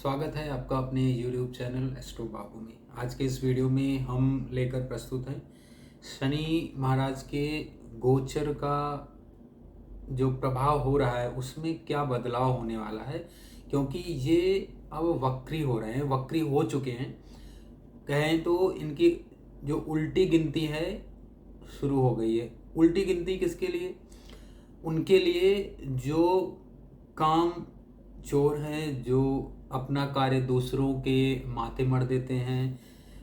स्वागत है आपका अपने YouTube चैनल एस्ट्रो बाबू में। आज के इस वीडियो में हम लेकर प्रस्तुत हैं शनि महाराज के गोचर का जो प्रभाव हो रहा है उसमें क्या बदलाव होने वाला है, क्योंकि ये अब वक्री हो रहे हैं, वक्री हो चुके हैं। कहें तो इनकी जो उल्टी गिनती है शुरू हो गई है। उल्टी गिनती किसके लिए? उनके लिए जो काम चोर हैं, जो अपना कार्य दूसरों के माथे मढ़ देते हैं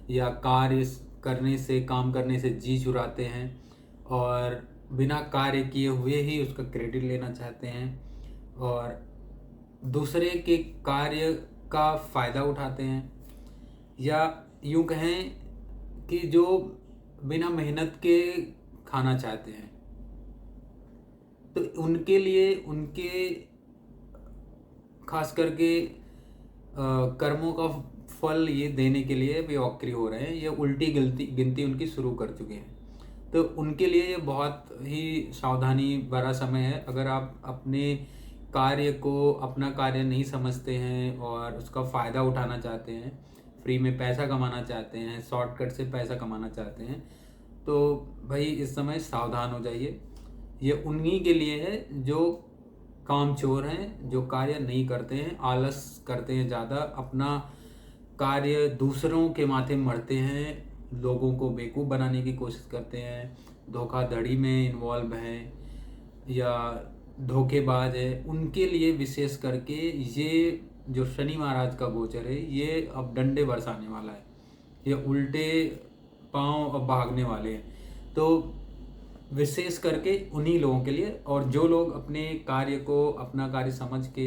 या कार्य करने से काम करने से जी चुराते हैं और बिना कार्य किए हुए ही उसका क्रेडिट लेना चाहते हैं और दूसरे के कार्य का फ़ायदा उठाते हैं, या यूँ कहें कि जो बिना मेहनत के खाना चाहते हैं। तो उनके लिए उनके खास करके कर्मों का फल ये देने के लिए वे वक्री हो रहे हैं, ये उल्टी गिनती उनकी शुरू कर चुके हैं। तो उनके लिए ये बहुत ही सावधानी भरा समय है। अगर आप अपने कार्य को अपना कार्य नहीं समझते हैं और उसका फ़ायदा उठाना चाहते हैं, फ्री में पैसा कमाना चाहते हैं, शॉर्टकट से पैसा कमाना चाहते हैं, तो भाई इस समय सावधान हो जाइए। ये उन्हीं के लिए है जो काम चोर हैं, जो कार्य नहीं करते हैं, आलस करते हैं ज़्यादा, अपना कार्य दूसरों के माथे मढ़ते हैं, लोगों को बेवकूफ़ बनाने की कोशिश करते हैं, धोखाधड़ी में इन्वॉल्व हैं या धोखेबाज है। उनके लिए विशेष करके ये जो शनि महाराज का गोचर है ये अब डंडे बरसाने वाला है। ये उल्टे पांव अब भागने वाले हैं। तो विशेष करके उन्हीं लोगों के लिए, और जो लोग अपने कार्य को अपना कार्य समझ के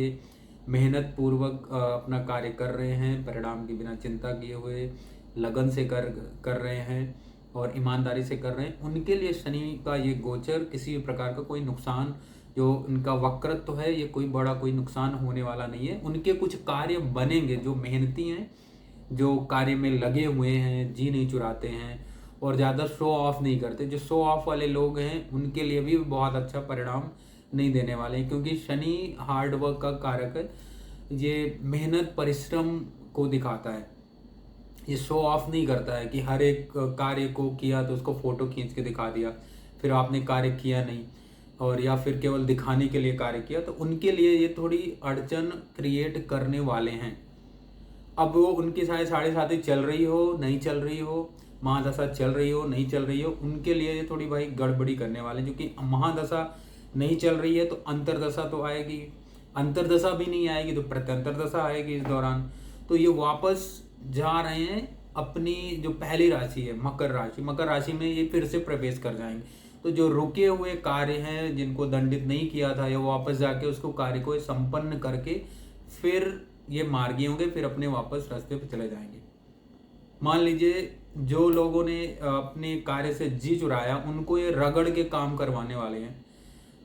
मेहनत पूर्वक अपना कार्य कर रहे हैं, परिणाम की बिना चिंता किए हुए लगन से कर रहे हैं और ईमानदारी से कर रहे हैं, उनके लिए शनि का ये गोचर किसी भी प्रकार का कोई नुकसान, जो उनका वक्रत्व है, ये कोई बड़ा कोई नुकसान होने वाला नहीं है। उनके कुछ कार्य बनेंगे, जो मेहनती हैं, जो कार्य में लगे हुए हैं, जी नहीं चुराते हैं और ज़्यादा शो ऑफ नहीं करते। जो शो ऑफ वाले लोग हैं उनके लिए भी बहुत अच्छा परिणाम नहीं देने वाले हैं, क्योंकि शनि हार्ड वर्क का कारक है। ये मेहनत परिश्रम को दिखाता है, ये शो ऑफ नहीं करता है कि हर एक कार्य को किया तो उसको फोटो खींच के दिखा दिया, फिर आपने कार्य किया नहीं, और या फिर केवल दिखाने के लिए कार्य किया। तो उनके लिए ये थोड़ी अड़चन क्रिएट करने वाले हैं। अब वो उनकी शायद साढ़े साथी चल रही हो, नहीं चल रही हो, महादशा चल रही हो, नहीं चल रही हो, उनके लिए ये थोड़ी भाई गड़बड़ी करने वाले, क्योंकि महादशा नहीं चल रही है तो अंतरदशा तो आएगी, अंतरदशा भी नहीं आएगी तो प्रत्यंतर दशा आएगी इस दौरान। तो ये वापस जा रहे हैं अपनी जो पहली राशि है मकर राशि, मकर राशि में ये फिर से प्रवेश कर जाएंगे। तो जो रुके हुए कार्य हैं, जिनको दंडित नहीं किया था, ये वापस जाके उसको कार्य को संपन्न करके फिर ये मार्गी होंगे, फिर अपने वापस रास्ते पे चले जाएंगे। मान लीजिए जो लोगों ने अपने कार्य से जी चुराया, उनको ये रगड़ के काम करवाने वाले हैं,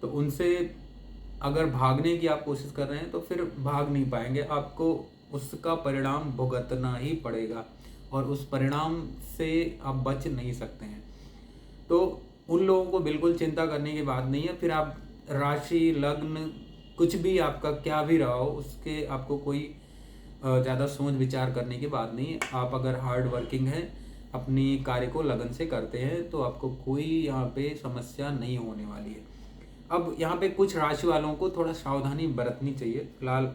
तो उनसे अगर भागने की आप कोशिश कर रहे हैं तो फिर भाग नहीं पाएंगे, आपको उसका परिणाम भुगतना ही पड़ेगा और उस परिणाम से आप बच नहीं सकते हैं। तो उन लोगों को बिल्कुल चिंता करने की बात नहीं है। फिर आप राशि लग्न कुछ भी आपका क्या भी रहा हो, उसके आपको कोई ज़्यादा सोच विचार करने की बात नहीं है। आप अगर हार्ड वर्किंग हैं, अपनी कार्य को लगन से करते हैं, तो आपको कोई यहाँ पे समस्या नहीं होने वाली है। अब यहाँ पे कुछ राशि वालों को थोड़ा सावधानी बरतनी चाहिए फिलहाल,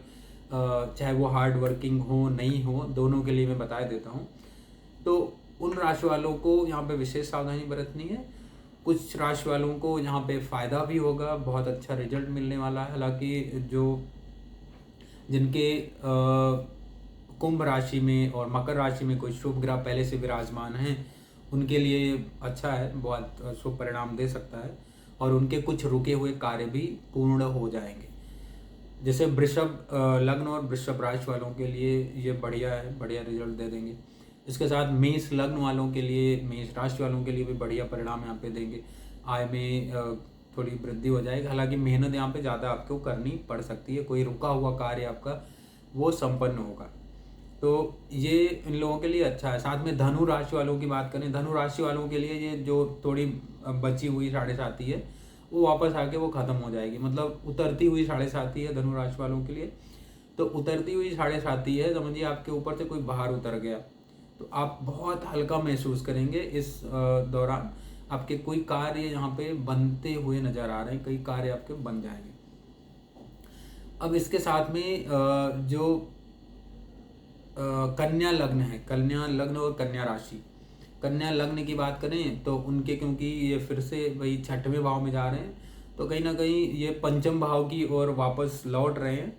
चाहे वो हार्ड वर्किंग हो नहीं हो, दोनों के लिए मैं बता देता हूँ। तो उन राशि वालों को यहाँ पे विशेष सावधानी बरतनी है। कुछ राशि वालों को यहाँ पे फ़ायदा भी होगा, बहुत अच्छा रिजल्ट मिलने वाला है। हालांकि जो जिनके कुंभ राशि में और मकर राशि में कोई शुभ ग्रह पहले से विराजमान हैं, उनके लिए अच्छा है, बहुत शुभ परिणाम दे सकता है और उनके कुछ रुके हुए कार्य भी पूर्ण हो जाएंगे। जैसे वृषभ लग्न और वृषभ राशि वालों के लिए ये बढ़िया है, बढ़िया रिजल्ट दे देंगे। इसके साथ मेष लग्न वालों के लिए, मेष राशि वालों के लिए भी बढ़िया परिणाम यहाँ पे देंगे। आय में थोड़ी वृद्धि हो जाएगी। हालांकि मेहनत यहाँ पे ज़्यादा आपको करनी पड़ सकती है, कोई रुका हुआ कार्य आपका वो संपन्न होगा, तो ये इन लोगों के लिए अच्छा है। साथ में धनु राशि वालों की बात करें, धनु राशि वालों के लिए ये जो थोड़ी बची हुई साढ़े साथी है वो वापस आके वो ख़त्म हो जाएगी, मतलब उतरती हुई साढ़े साथी है धनु राशि वालों के लिए। तो उतरती हुई 7.5 है, समझिए आपके ऊपर से कोई बाहर उतर गया, तो आप बहुत हल्का महसूस करेंगे। इस दौरान आपके कोई कार्य यहाँ पे बनते हुए नजर आ रहे हैं, कई कार्य आपके बन जाएंगे। अब इसके साथ में जो कन्या लग्न है, कन्या लग्न और कन्या राशि, कन्या लग्न की बात करें तो उनके, क्योंकि ये फिर से वही 6वें भाव में जा रहे हैं, तो कहीं ना कहीं ये 5म भाव की ओर वापस लौट रहे हैं।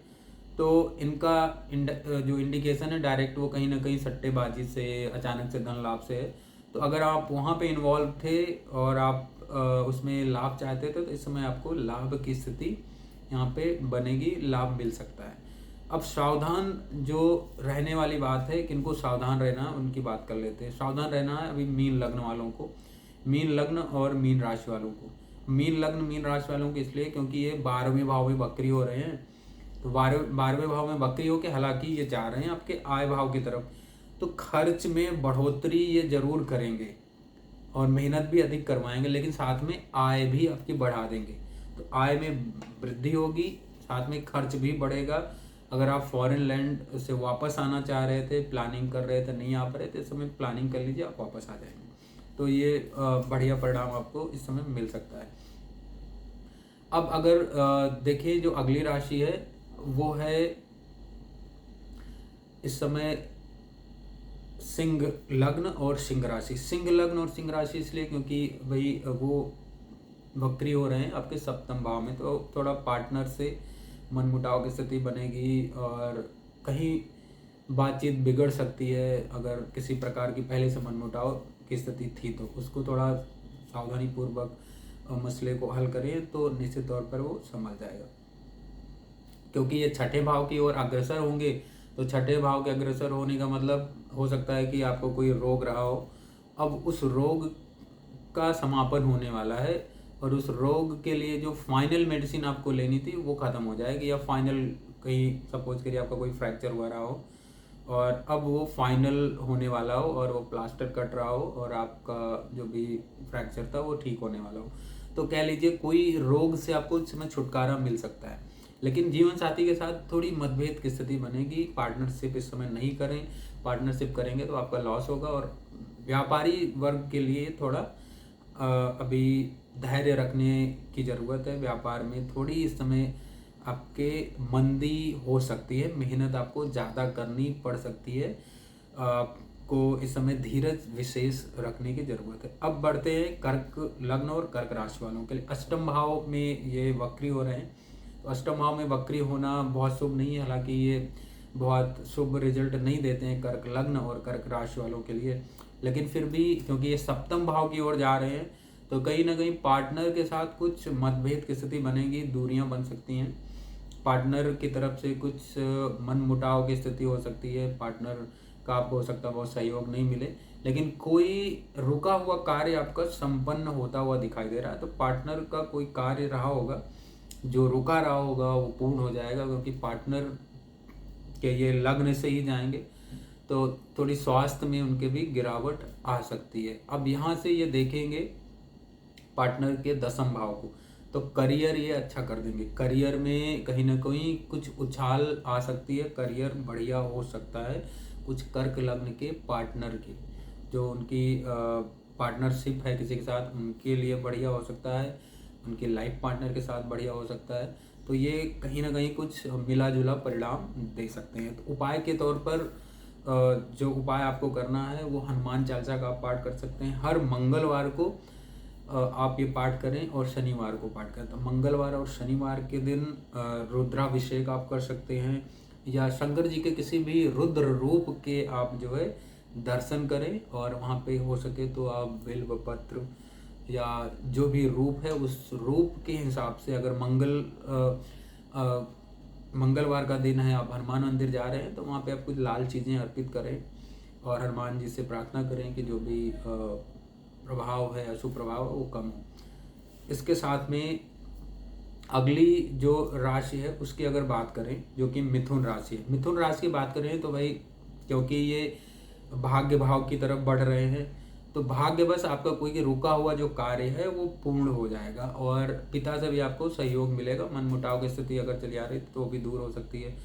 तो इनका जो इंडिकेशन है डायरेक्ट वो कहीं ना कहीं सट्टेबाजी से, अचानक से धन लाभ से है। तो अगर आप वहाँ पे इन्वॉल्व थे और आप उसमें लाभ चाहते थे, तो इस समय आपको लाभ की स्थिति यहाँ पे बनेगी, लाभ मिल सकता है। अब सावधान जो रहने वाली बात है, किनको सावधान रहना है उनकी बात कर लेते हैं। सावधान रहना है अभी मीन लग्न वालों को, मीन लग्न और मीन राशि वालों को। मीन लग्न मीन राशि वालों को इसलिए क्योंकि ये 12वें भाव में वक्री हो रहे हैं। तो 12वें भाव में वक्री होकर हालांकि ये जा रहे हैं आपके आय भाव की तरफ, तो खर्च में बढ़ोतरी ये जरूर करेंगे और मेहनत भी अधिक करवाएंगे, लेकिन साथ में आय भी आपकी बढ़ा देंगे। तो आय में वृद्धि होगी, साथ में खर्च भी बढ़ेगा। अगर आप फॉरेन लैंड से वापस आना चाह रहे थे, प्लानिंग कर रहे थे, नहीं आ पा रहे थे, इस समय प्लानिंग कर लीजिए, आप वापस आ जाएंगे। तो ये बढ़िया परिणाम आपको इस समय मिल सकता है। अब अगर देखिए जो अगली राशि है वो है इस समय सिंह लग्न और सिंह राशि। सिंह लग्न और सिंह राशि इसलिए क्योंकि भाई वो वक्री हो रहे हैं आपके 7म भाव में, तो थोड़ा पार्टनर से मनमुटाव की स्थिति बनेगी और कहीं बातचीत बिगड़ सकती है। अगर किसी प्रकार की पहले से मनमुटाव की स्थिति थी तो उसको थोड़ा सावधानी पूर्वक मसले को हल करें तो निश्चित तौर पर वो संभल जाएगा। क्योंकि ये 6ठे भाव की ओर अग्रसर होंगे, तो 6ठे भाव के अग्रसर होने का मतलब हो सकता है कि आपको कोई रोग रहा हो। अब उस रोग का समापन होने वाला है और उस रोग के लिए जो फाइनल मेडिसिन आपको लेनी थी वो ख़त्म हो जाएगी, या फाइनल कहीं सपोज करिए आपका कोई फ्रैक्चर हुआ रहा हो और अब वो फाइनल होने वाला हो और वो प्लास्टर कट रहा हो और आपका जो भी फ्रैक्चर था वो ठीक होने वाला हो, तो कह लीजिए कोई रोग से आपको इस समय छुटकारा मिल सकता है। लेकिन जीवन साथी के साथ थोड़ी मतभेद की स्थिति बनेगी। पार्टनरशिप इस समय नहीं करें, पार्टनरशिप करेंगे तो आपका लॉस होगा। और व्यापारी वर्ग के लिए थोड़ा अभी धैर्य रखने की ज़रूरत है। व्यापार में थोड़ी इस समय आपके मंदी हो सकती है, मेहनत आपको ज़्यादा करनी पड़ सकती है, आपको इस समय धीरज विशेष रखने की ज़रूरत है। अब बढ़ते हैं कर्क लग्न और कर्क राशि वालों के लिए। 8म भाव में ये वक्री हो रहे हैं, तो 8म भाव में वक्री होना बहुत शुभ नहीं है, हालांकि ये बहुत शुभ रिजल्ट नहीं देते हैं कर्क लग्न और कर्क राशि वालों के लिए, लेकिन फिर भी क्योंकि ये 7म भाव की ओर जा रहे हैं तो कहीं ना कहीं पार्टनर के साथ कुछ मतभेद की स्थिति बनेगी, दूरियां बन सकती हैं, पार्टनर की तरफ से कुछ मन मुटाव की स्थिति हो सकती है, पार्टनर का आपको हो सकता है बहुत सहयोग नहीं मिले, लेकिन कोई रुका हुआ कार्य आपका संपन्न होता हुआ दिखाई दे रहा है। तो पार्टनर का कोई कार्य रहा होगा जो रुका रहा होगा वो पूर्ण हो जाएगा, क्योंकि पार्टनर के ये लग्न से ही जाएंगे तो थोड़ी स्वास्थ्य में उनके भी गिरावट आ सकती है। अब यहाँ से ये देखेंगे पार्टनर के 10म भाव को, तो करियर ये अच्छा कर देंगे। करियर में कहीं ना कहीं कुछ उछाल आ सकती है, करियर बढ़िया हो सकता है कुछ कर्क लग्न के पार्टनर की, जो उनकी पार्टनरशिप है किसी के साथ, उनके लिए बढ़िया हो सकता है, उनके लाइफ पार्टनर के साथ बढ़िया हो सकता है। तो ये कहीं ना कहीं कुछ मिला जुला परिणाम दे सकते हैं। तो उपाय के तौर पर जो उपाय आपको करना है वो हनुमान चालीसा का आप पाठ कर सकते हैं। हर मंगलवार को आप ये पाठ करें और शनिवार को पाठ करें। तो मंगलवार और शनिवार के दिन रुद्राभिषेक आप कर सकते हैं, या शंकर जी के किसी भी रुद्र रूप के आप जो है दर्शन करें, और वहाँ पे हो सके तो आप बिल्व पत्र या जो भी रूप है उस रूप के हिसाब से, अगर मंगलवार का दिन है, आप हनुमान मंदिर जा रहे हैं तो वहाँ पे आप कुछ लाल चीज़ें अर्पित करें और हनुमान जी से प्रार्थना करें कि जो भी प्रभाव है, अशुभ प्रभाव है, वो कम हो। इसके साथ में अगली जो राशि है उसकी अगर बात करें जो कि मिथुन राशि है, मिथुन राशि की बात करें तो भाई क्योंकि ये भाग्य भाव की तरफ बढ़ रहे हैं तो भाग्य बस आपका कोई रुका हुआ जो कार्य है वो पूर्ण हो जाएगा और पिता से भी आपको सहयोग मिलेगा। मनमुटाव की स्थिति अगर चली आ रही तो वो भी दूर हो सकती है।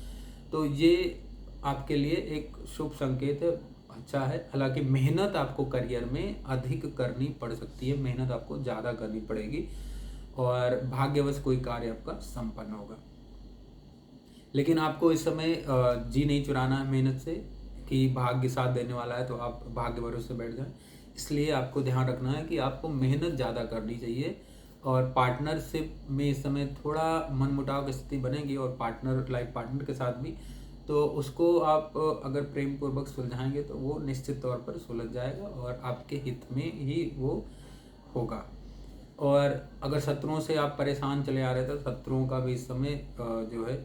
तो ये आपके लिए एक शुभ संकेत है, अच्छा है। हालांकि मेहनत आपको करियर में अधिक करनी पड़ सकती है, मेहनत आपको ज़्यादा करनी पड़ेगी और भाग्यवश कोई कार्य आपका संपन्न होगा। लेकिन आपको इस समय जी नहीं चुराना है मेहनत से कि भाग्य साथ देने वाला है तो आप भाग्य भरोसे बैठ जाएं। इसलिए आपको ध्यान रखना है कि आपको मेहनत ज़्यादा करनी चाहिए और पार्टनरशिप में इस समय थोड़ा मनमुटाव की स्थिति बनेगी और लाइफ पार्टनर के साथ भी, तो उसको आप अगर प्रेम पूर्वक सुलझाएंगे तो वो निश्चित तौर पर सुलझ जाएगा और आपके हित में ही वो होगा। और अगर शत्रुओं से आप परेशान चले आ रहे थे, शत्रुओं का भी इस समय जो है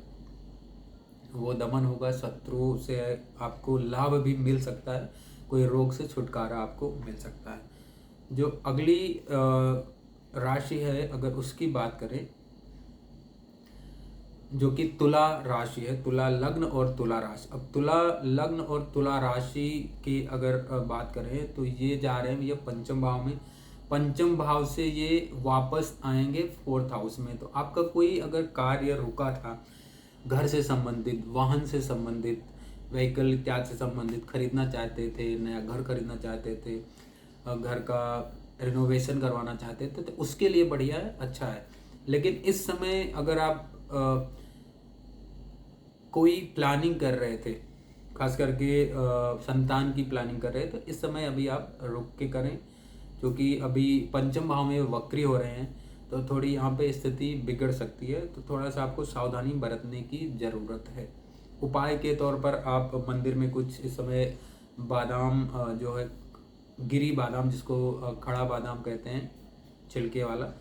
वो दमन होगा। शत्रु से आपको लाभ भी मिल सकता है, कोई रोग से छुटकारा आपको मिल सकता है। जो अगली राशि है अगर उसकी बात करें, जो कि तुला राशि है, तुला लग्न और तुला राशि। अब तुला लग्न और तुला राशि की अगर बात करें तो ये जा रहे हैं ये पंचम भाव में, पंचम भाव से ये वापस आएंगे फोर्थ हाउस में। तो आपका कोई अगर कार्य रुका था, घर से संबंधित, वाहन से संबंधित, व्हीकल इत्यादि से संबंधित, खरीदना चाहते थे, नया घर खरीदना चाहते थे, घर का रिनोवेशन करवाना चाहते थे, तो उसके लिए बढ़िया है, अच्छा है। लेकिन इस समय अगर आप कोई प्लानिंग कर रहे थे, खास करके संतान की प्लानिंग कर रहे थे, तो इस समय अभी आप रुक के करें, क्योंकि अभी पंचम भाव में वक्री हो रहे हैं तो थोड़ी यहाँ पे स्थिति बिगड़ सकती है। तो थोड़ा सा आपको सावधानी बरतने की ज़रूरत है। उपाय के तौर पर आप मंदिर में कुछ इस समय बादाम जो है गिरी बादाम, जिसको खड़ा बादाम कहते हैं, छिलके वाला,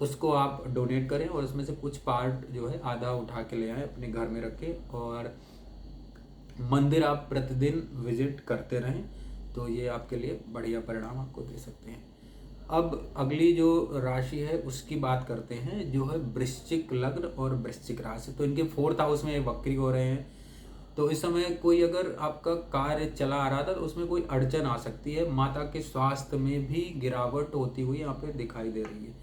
उसको आप डोनेट करें और उसमें से कुछ पार्ट जो है आधा उठा के ले आएँ, अपने घर में रखें और मंदिर आप प्रतिदिन विजिट करते रहें, तो ये आपके लिए बढ़िया परिणाम आपको दे सकते हैं। अब अगली जो राशि है उसकी बात करते हैं, जो है वृश्चिक लग्न और वृश्चिक राशि। तो इनके फोर्थ हाउस में वक्री हो रहे हैं, तो इस समय कोई अगर आपका कार्य चला आ रहा था तो उसमें कोई अड़चन आ सकती है। माता के स्वास्थ्य में भी गिरावट होती हुई यहाँ पे दिखाई दे रही है।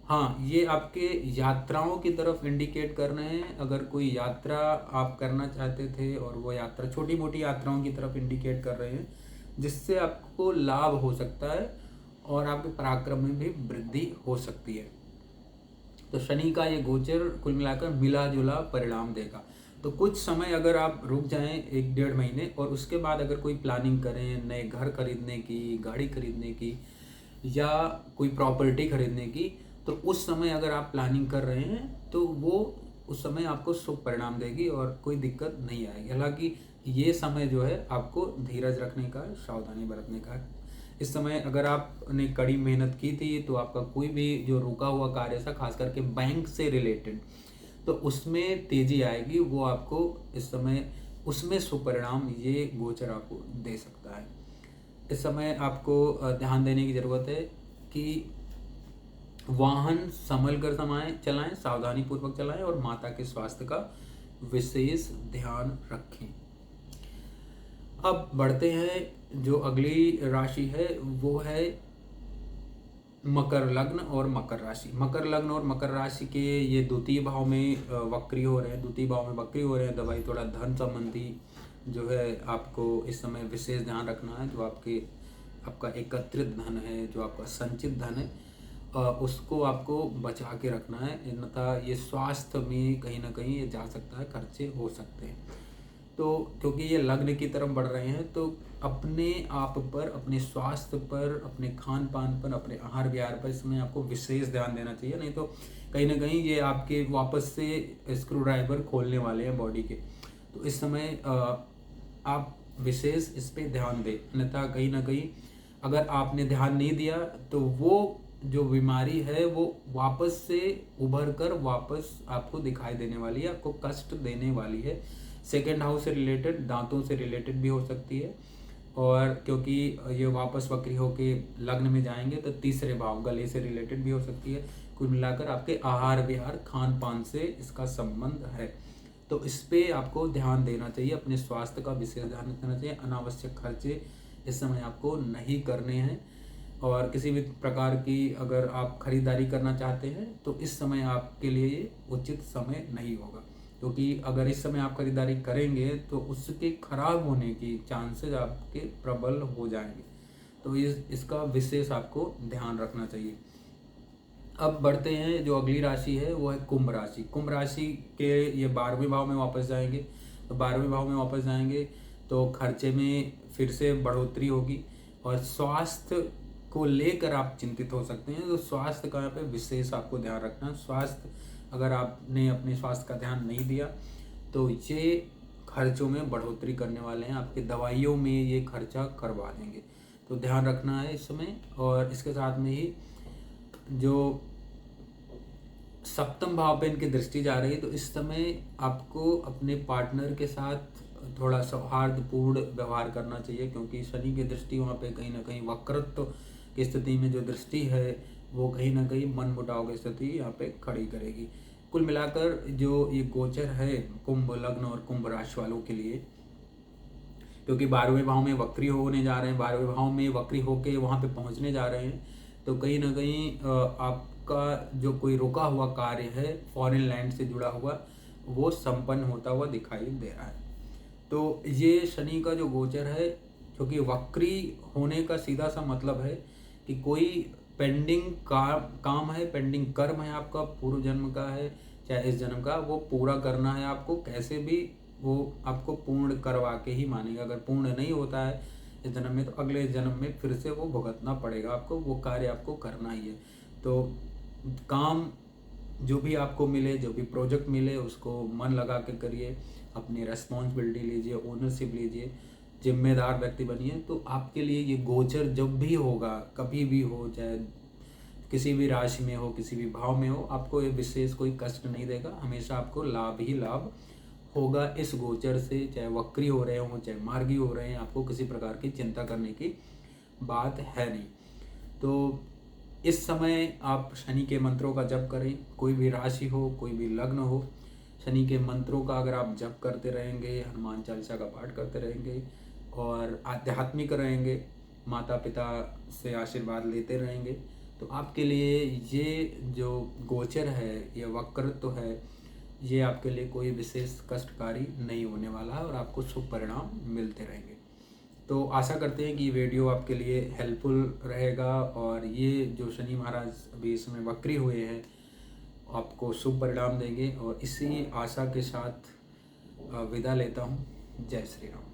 हाँ, ये आपके यात्राओं की तरफ इंडिकेट कर रहे हैं। अगर कोई यात्रा आप करना चाहते थे और वो यात्रा छोटी मोटी यात्राओं की तरफ इंडिकेट कर रहे हैं, जिससे आपको लाभ हो सकता है और आपके पराक्रम में भी वृद्धि हो सकती है। तो शनि का ये गोचर कुल मिलाकर मिला जुला परिणाम देगा। तो कुछ समय अगर आप रुक जाएं 1-1.5 महीने और उसके बाद अगर कोई प्लानिंग करें नए घर खरीदने की, गाड़ी खरीदने की या कोई प्रॉपर्टी खरीदने की, तो उस समय अगर आप प्लानिंग कर रहे हैं तो वो उस समय आपको शुभ परिणाम देगी और कोई दिक्कत नहीं आएगी। हालांकि ये समय जो है आपको धीरज रखने का, सावधानी बरतने का है। इस समय अगर आपने कड़ी मेहनत की थी तो आपका कोई भी जो रुका हुआ कार्य था, खास करके बैंक से रिलेटेड, तो उसमें तेजी आएगी। वो आपको इस समय उसमें सुपरिणाम ये गोचर आपको दे सकता है। इस समय आपको ध्यान देने की ज़रूरत है कि वाहन संभल कर चलाएं, सावधानी पूर्वक चलाएं और माता के स्वास्थ्य का विशेष ध्यान रखें। अब बढ़ते हैं, जो अगली राशि है वो है मकर लग्न और मकर राशि। मकर लग्न और मकर राशि के ये द्वितीय भाव में वक्री हो रहे हैं, द्वितीय भाव में वक्री हो रहे हैं। दवाई थोड़ा धन संबंधी जो है आपको इस समय विशेष ध्यान रखना है। जो आपका एकत्रित धन है, जो आपका संचित धन है, उसको आपको बचा के रखना है, अन्यथा ये स्वास्थ्य में कहीं ना कहीं ये जा सकता है, खर्चे हो सकते हैं। तो क्योंकि ये लग्न की तरफ बढ़ रहे हैं तो अपने आप पर, अपने स्वास्थ्य पर, अपने खान पान पर, अपने आहार विहार पर इसमें आपको विशेष ध्यान देना चाहिए। नहीं तो कहीं ना कहीं ये आपके वापस से स्क्रू ड्राइवर खोलने वाले हैं बॉडी के। तो इस समय आप विशेष इस पर ध्यान दें, अन्यथा कहीं ना कहीं अगर आपने ध्यान नहीं दिया तो वो जो बीमारी है वो वापस से उभर कर वापस आपको दिखाई देने वाली है, आपको कष्ट देने वाली है। सेकेंड हाउस से रिलेटेड, दांतों से रिलेटेड भी हो सकती है, और क्योंकि ये वापस वक्री होके लग्न में जाएंगे तो तीसरे भाव, गले से रिलेटेड भी हो सकती है। कुल मिलाकर आपके आहार विहार, खान पान से इसका संबंध है। तो इस पे आपको ध्यान देना चाहिए, अपने स्वास्थ्य का विशेष ध्यान रखना चाहिए। अनावश्यक खर्चे इस समय आपको नहीं करने हैं, और किसी भी प्रकार की अगर आप खरीदारी करना चाहते हैं तो इस समय आपके लिए ये उचित समय नहीं होगा। क्योंकि अगर इस समय आप खरीदारी करेंगे तो उसके खराब होने की चांसेस आपके प्रबल हो जाएंगे। तो इसका विशेष आपको ध्यान रखना चाहिए। अब बढ़ते हैं, जो अगली राशि है वो है कुंभ राशि। कुंभ राशि के ये 12वें भाव में वापस जाएंगे। तो 12वें भाव में वापस जाएंगे तो खर्चे में फिर से बढ़ोतरी होगी और स्वास्थ्य को लेकर आप चिंतित हो सकते हैं। तो स्वास्थ्य का यहाँ पे विशेष आपको ध्यान रखना है। स्वास्थ्य, अगर आपने अपने स्वास्थ्य का ध्यान नहीं दिया तो ये खर्चों में बढ़ोतरी करने वाले हैं, आपके दवाइयों में ये खर्चा करवा देंगे। तो ध्यान रखना है इस समय। और इसके साथ में ही जो सप्तम भाव पे इनकी दृष्टि जा रही है, तो इस समय आपको अपने पार्टनर के साथ थोड़ा सौहार्दपूर्ण व्यवहार करना चाहिए, क्योंकि शनि की दृष्टि वहाँ पे कहीं ना कहीं वक्रत्व की स्थिति में जो दृष्टि है वो कहीं ना कहीं मन मुटाव की स्थिति यहाँ पे खड़ी करेगी। कुल मिलाकर जो ये गोचर है कुंभ लग्न और कुंभ राशि वालों के लिए, क्योंकि 12वें भाव में वक्री होने जा रहे हैं, 12वें भाव में वक्री होके वहाँ पे पहुँचने जा रहे हैं, तो कहीं ना कहीं आपका जो कोई रुका हुआ कार्य है फॉरेन लैंड से जुड़ा हुआ, वो संपन्न होता हुआ दिखाई दे रहा है। तो ये शनि का जो गोचर है, क्योंकि वक्री होने का सीधा सा मतलब है कि कोई पेंडिंग काम है, पेंडिंग कर्म है आपका, पूर्व जन्म का है चाहे इस जन्म का, वो पूरा करना है आपको, कैसे भी वो आपको पूर्ण करवा के ही मानेगा। अगर पूर्ण नहीं होता है इस जन्म में तो अगले जन्म में फिर से वो भुगतना पड़ेगा आपको, वो कार्य आपको करना ही है। तो काम जो भी आपको मिले, जो भी प्रोजेक्ट मिले, उसको मन लगा के करिए, अपनी रेस्पॉन्सिबिलिटी लीजिए, ओनरशिप लीजिए, जिम्मेदार व्यक्ति बनिए। तो आपके लिए ये गोचर जब भी होगा, कभी भी हो, चाहे किसी भी राशि में हो, किसी भी भाव में हो, आपको ये विशेष कोई कष्ट नहीं देगा, हमेशा आपको लाभ ही लाभ होगा इस गोचर से। चाहे वक्री हो रहे हों, चाहे मार्गी हो रहे हैं, आपको किसी प्रकार की चिंता करने की बात है नहीं। तो इस समय आप शनि के मंत्रों का जप करें, कोई भी राशि हो, कोई भी लग्न हो, शनि के मंत्रों का अगर आप जप करते रहेंगे, हनुमान चालीसा का पाठ करते रहेंगे और आध्यात्मिक रहेंगे, माता पिता से आशीर्वाद लेते रहेंगे, तो आपके लिए ये जो गोचर है, ये वक्रत्व है, ये आपके लिए कोई विशेष कष्टकारी नहीं होने वाला है और आपको शुभ परिणाम मिलते रहेंगे। तो आशा करते हैं कि वीडियो आपके लिए हेल्पफुल रहेगा और ये जो शनि महाराज अभी इस समय वक्री हुए हैं आपको शुभ परिणाम देंगे। और इसी आशा के साथ विदा लेता हूँ। जय श्री राम।